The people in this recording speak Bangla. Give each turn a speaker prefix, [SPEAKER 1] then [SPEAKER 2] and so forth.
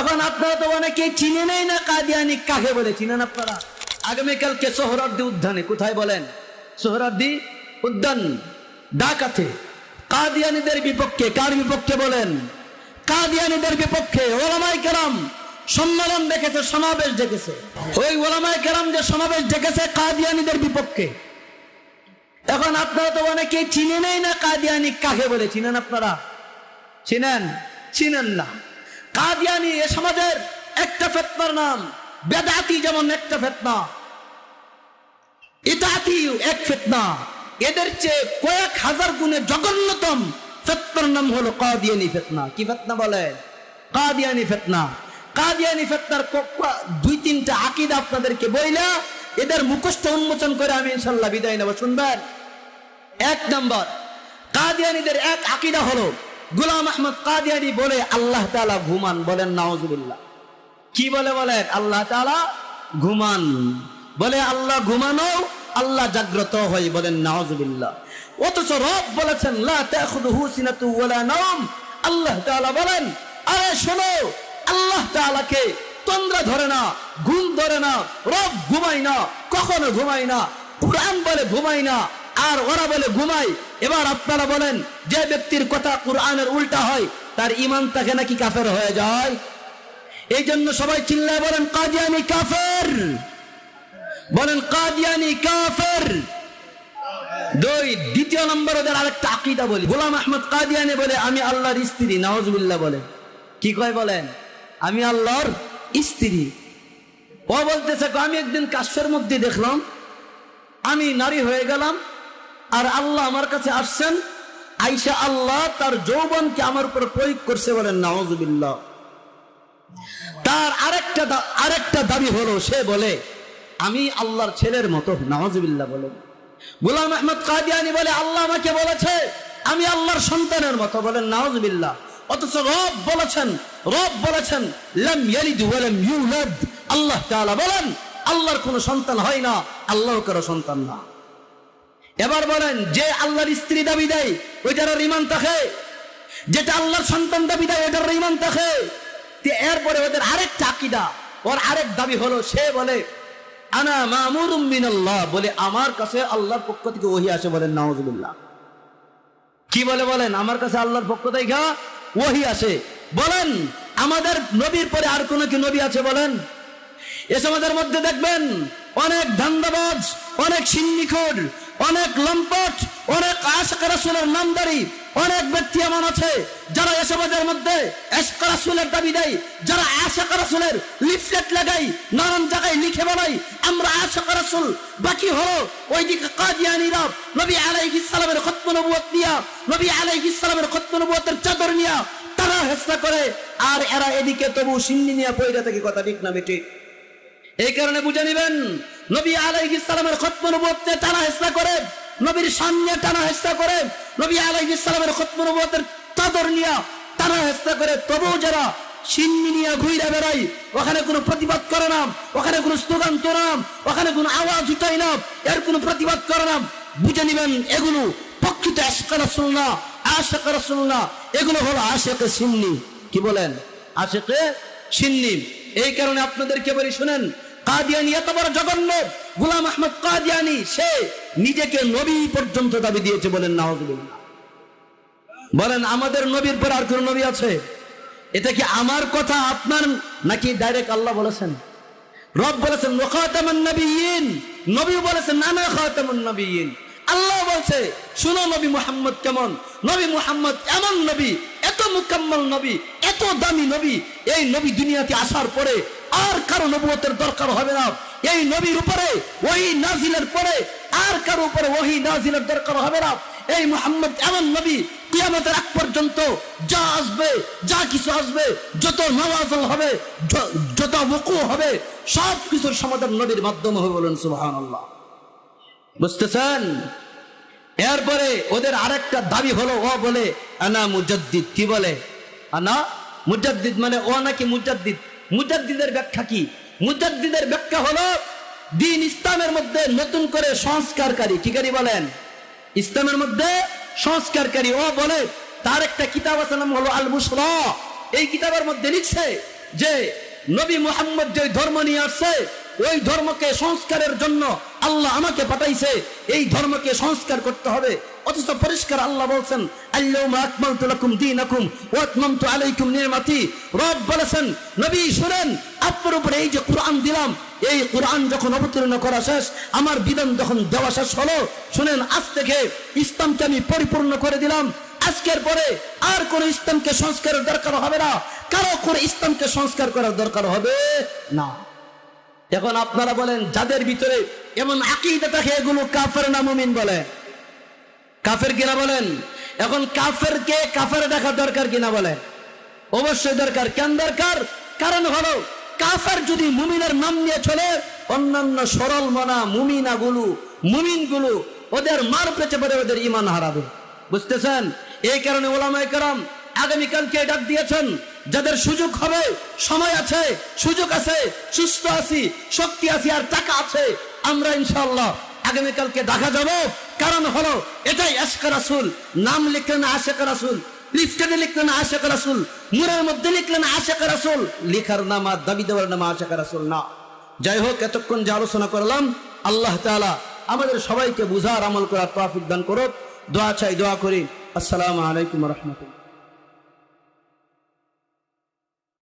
[SPEAKER 1] এখন আপনারা তো অনেকেই চিনে নেই না কাদিয়ানি কাকে বলে, চিনেন আপনারা? আগামীকালকে সোহরাওয়ার্দী উদ্যানে, কোথায় বলেন? সোহরাওয়ার্দী উদ্যান ঢাকাতে কাদিয়ানীদের বিপক্ষে, কার বিপক্ষে বলেন? কাদিয়ানীদের বিপক্ষে ওলামায়ে কেরাম সম্মেলন ডেকেছে, সমাবেশ ডেকেছে। ওই ওলামায়ে কেরাম যে সমাবেশ ডেকেছে কাদিয়ানীদের বিপক্ষে। এখন আপনারা তো অনেকেই চিনে নেই না কাদিয়ানি কাকে বলে, চিনেন আপনারা? চিনেন? চিনেন না। কাদিয়ানি এ সমাজের একটা ফিতনার নাম। বেদাতি যেমন একটা ফিতনা, ইতাআতি এক ফিতনা, এদের চেয়ে কয়েক হাজার গুণে জঘন্যতম ফিতনার নাম হলো কাদিয়ানি ফিতনা। কি ফিতনা বলে? কাদিয়ানি ফিতনা। কাদিয়ানি ফিতনার দুই তিনটা আকীদা আপনাদেরকে বইলা এদের মুখস্থ উন্মোচন করে আমি ইনশাআল্লাহ বিদায় নেব। শুনবেন? এক নম্বর, কাদিয়ানীদের এক আকীদা হলো গোলাম আহমদ কাদিয়ানী বলে আল্লাহ তাআলা ঘুমান। বলেন নাউজুবিল্লাহ। কি বলে? বলেন আল্লাহ তাআলা ঘুমান। বলে আল্লাহ ঘুমানো, আল্লাহ জাগ্রত হয়। বলেন নাউজুবিল্লাহ। অথচ রব বলেছেন লা তাখুযুহু সিনাতু ওয়ালা নাওম। আল্লাহ তাআলা বলেন, আরে শোনো, আল্লাহ তাআলাকে তন্দ্রা ধরে না, ঘুম ধরে না, রব ঘুমাই না, কখনো ঘুমাই না। কুরআন বলে ঘুমাই না, আর ওরা বলে ঘুমাই। এবার আপনারা বলেন, যে ব্যক্তির কথা কুরআনের উল্টা হয় তার ঈমান থাকে নাকি কাফের হয়ে যায়? এই জন্য সবাই চিল্লায় বলেন কাদিয়ানী কাফের। বলেন কাদিয়ানী কাফের। দ্বিতীয় নম্বর, ওদের আরেকটা আকীদা বলি। গোলাম আহমদ কাদিয়ানী বলে আমি আল্লাহর স্ত্রী। নাউজুবিল্লাহ বলে। কি কয়? বলেন আমি আল্লাহর স্ত্রী। ও বলতেছে আমি একদিন কাশফের মধ্যে দেখলাম আমি নারী হয়ে গেলাম, আর আল্লাহ আমার কাছে আসছেন, আইসা আল্লাহ তার যৌবনকে আমার উপর প্রয়োগ করছে। বলেন নাউজুবিল্লাহ। তার আরেকটা দাবি হলো, সে বলে আমি আল্লাহর ছেলের মতো। নাউজুবিল্লাহ বলেন। গোলাম আহমদ কাদিয়ানী বলে আল্লাহ আমাকে বলেছে আমি আল্লাহর সন্তানের মতো। বলেন নাউজুবিল্লাহ। অথচ রব বলেছেন লাম ইয়ালিদ ওয়া লাম ইউলাদ। আল্লাহ তাআলা বলেন আল্লাহর কোনো সন্তান হয় না, আল্লাহর কারো সন্তান না। এবার বলেন, যে আল্লাহর স্ত্রী দাবি দেয় ওইটার ঈমান থাকে, যেটা আল্লাহর সন্তান দাবি দেয় ওইটার ঈমান থাকে। এরপরে ওদের আরেকটা আকীদা, ওর আরেক দাবি হলো, সে বলে আনা মামুরুম মিনাল্লাহ। বলে আমার কাছে আল্লাহর পক্ষ থেকে ওহী আসে। বলেন নাউজুবিল্লাহ। কি বলে? বলেন আমার কাছে আল্লাহর পক্ষ থেকে ওহী আসে। বলেন আমাদের নবীর পরে আর কোন কি নবী আছে? বলেন। এ সমাজের মধ্যে দেখবেন অনেক ধান্দাবাজ, অনেক সিন্নিখোর, অনেক লম্পট, অনেক আশিক রাসূলের নামধারী অনেক ব্যক্তি এমন আছে যারা এ সমাজের মধ্যে ইশক রাসূলের দাবি দেয়, যারা আশিক রাসূলের লিফলেট লাগাই, নানান জায়গায় লিখে বলাই আমরা আশিক রাসূল। বাকি হলো ওইদিকে কাদিয়ানীরা নবী আলাইহিস সালামের খতম নবুয়ত নিয়া, নবী আলাইহিস সালামের খতম নবুয়তের চাদর নিয়া তারা হেসা করে, আর এরা এদিকে তবু সিন্নি নিয়া পয়রা থেকে। কথা ঠিক না বেঠিক? এই কারণে বুঝে নিবেন, নবী আলাইহিস সালামের খতম নবুয়তে টানা হেসা করে, নবীর সামনে টানা হেসা করে, নবী আলাইহিস সালামের খতম নবুয়তের চাদর নিয়া টানা হেসা করে, তবু যারা সিন্নি নিয়া ঘুরে বেড়াই, ওখানে কোনো প্রতিবাদ করে না, ওখানে কোনো স্লোগান তোলে না, ওখানে কোনো আওয়াজ উঠায় না, এর কোনো প্রতিবাদ করে না। বুঝে নিবেন এগুলো প্রকৃত ইশক রাসূল না, আশিক রাসূল না, এগুলো হলো আশিক সিন্নি। কি বলেন? আশিক সিন্নি। এই কারণে আপনাদেরকে বলি, শুনেন, কাদিয়ানী এত বড় জঘন্য। গোলাম আহমদ কাদিয়ানী সে নিজেকে নবী পর্যন্ত দাবি দিয়েছে। বলেন নাউজুবিল্লাহ। বলেন আমাদের নবীর পর আর কোন নবী আছে? এটা কি আমার কথা আপনার নাকি ডাইরেক্ট আল্লাহ বলেছেন? রব বলেছেন খাতামুন নবিয়্যিন, নবী বলেছেন আনা খাতামুন নবিয়্যিন। আল্লাহ বলছে শুনো নবী মুহাম্মদ কেমন। নবী মুহাম্মদ এমন নবী, এত মুকাম্মাল নবী, এত দামি নবী, এই নবী দুনিয়াতে আসার পরে আর কারো নবুয়তের দরকার হবে না। এই নবীর উপরে ওহী নাজিলের পরে আর কারো উপরে ওহী নাজিলের দরকার হবে না। এই মুহাম্মদ এমন নবী, কিয়ামতের আগ পর্যন্ত যা আসবে, যা কিছু আসবে, যত নওয়াজল হবে, যত ওয়াকু হবে, সব কিছুর সমাধান নবীর মাধ্যমে হবে। বলেন সুবহানাল্লাহ। বুঝতেছেন? এরপরে ওদের আরেকটা দাবি হলো, ও বলে আনা মুজাদ্দিদ। কি বলে? আনা মুজাদ্দিদ। মানে ও নাকি মুজাদ্দিদ। মুজাদ্দিদের ব্যাখ্যা কি? মুজাদ্দিদের ব্যাখ্যা হলো দ্বীন ইসলামের মধ্যে নতুন করে সংস্কারকারী। কি করি? বলেন ইসলামের মধ্যে সংস্কারকারী। ও বলে তার একটা কিতাব আছে, নাম হলো আল বুশরা। এই কিতাবের মধ্যে লিখছে যে নবী মুহাম্মদ যে ধর্ম নিয়ে আসছে ওই ধর্মকে সংস্কারের জন্য আল্লাহ আমাকে পাঠাইছে, এই ধর্মকে সংস্কার করতে হবে। অথচ পরিষ্কার আল্লাহ বলছেন আল-ইয়াওমা আকমালতু লাকুম দীনাকুম ওয়া আতমামতু আলাইকুম নি'মাতি। রব বলেছেন নবী শুনেন, আপনার উপরে এই যে কোরআন দিলাম, এই কোরআন যখন অবতীর্ণ করা শেষ, আমার বিধান যখন দেওয়া শেষ হলো, শুনেন আজ থেকে ইসলামকে আমি পরিপূর্ণ করে দিলাম। আজকের পরে আর কোন ইসলামকে সংস্কারের দরকার হবে না, কারো কোন ইসলামকে সংস্কার করার দরকার হবে না। এখন আপনারা বলেন যাদের ভিতরে এমন আকীদা থাকে এগুলো কাফের না মুমিন বলে? কাফের কিনা বলেন? এখন কাফেরকে কাফের দেখা দরকার কিনা বলেন? অবশ্যই দরকার। কেন দরকার? কারণ হলো কাফের যদি মুমিনের নাম নিয়ে চলে, অন্যান্য সরল মনা মুমিনগুলো ওদের মার পেতে পারে, ওদের ঈমান হারাবে। বুঝতেছেন? এই কারণে উলামায়ে কেরাম আগামীকালকে ডাক দিয়েছেন, যাদের সুযোগ হবে, সময় আছে, সুযোগ আছে, সুস্থ আছি, শক্তি আছে, আর টাকা আছে, আমরা ইনশাআল্লাহ আগামীকালকে দেখা যাব। কারণ হলো এটাই আশিক রাসূল। নাম লিখলেন আশিক রাসূল, লিফটেডে লিখলেন আশিক রাসূল, মুরের মধ্যে লিখলেন আশিক রাসূল, লিখার নাম আর দাবি দেওয়ার নাম আশিক রাসূল না। যাই হোক, এতক্ষণ যে আলোচনা করলাম, আল্লাহ তাআলা আমাদের সবাইকে বুঝার আমল করার তৌফিক দান করুক। দোয়া চাই, দোয়া করি। আসসালামু আলাইকুম ওয়া রাহমাতুল্লাহ।